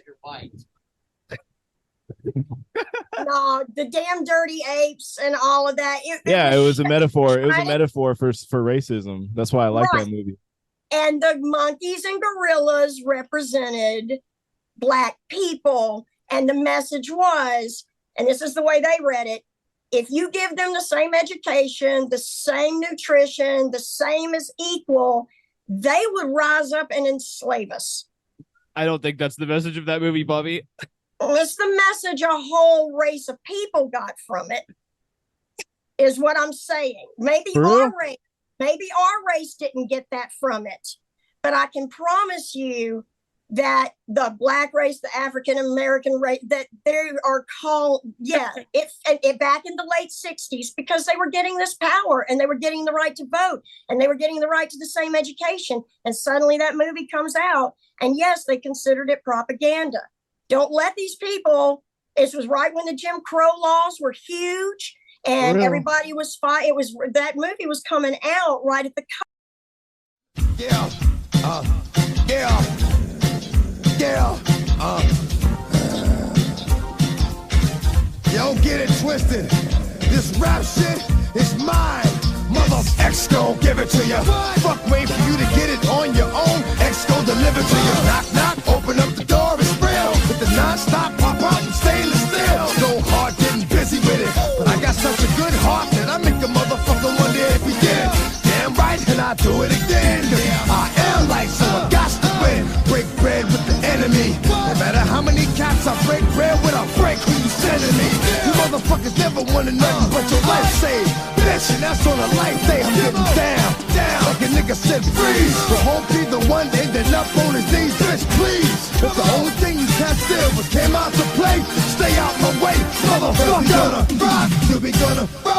[SPEAKER 6] No, the damn dirty apes and all of that.
[SPEAKER 5] It was a metaphor. It was a metaphor for racism. That's why I like that movie.
[SPEAKER 6] And the monkeys and gorillas represented black people. And the message was, and this is the way they read it, if you give them the same education, the same nutrition, the same as equal, they would rise up and enslave us.
[SPEAKER 7] I don't think that's the message of that movie, Bobby.
[SPEAKER 6] It's the message a whole race of people got from it, is what I'm saying. Maybe our race didn't get that from it, but I can promise you that the black race, the African American race, that they are called, it back in the late 60s, because they were getting this power and they were getting the right to vote and they were getting the right to the same education. And suddenly that movie comes out, and yes, they considered it propaganda. Don't let these people. This was right when the Jim Crow laws were huge, and everybody was fighting. That movie was coming out right at the.
[SPEAKER 10] Don't get it twisted. This rap shit is mine. Mother X gon' give it to you. Fuck, wait for you to get it on your own. X gon' deliver to you. Knock, knock, open up the door, it's real. With the non-stop pop-out and stainless steel. Go hard getting busy with it. But I got such a good heart that I make a motherfucker wonder if we did. Damn right, and I do it again. I am light, so I got to win. Break bread with the enemy. No matter how many cats I break bread with, I break who you sending me. You motherfuckers never wanted nothing but your life saved. said freeze. The whole be the one that ended up on his knees, bitch, please. If the whole thing you can't steal was came out to play, stay out my way, motherfucker. We gonna rock, till we gonna rock.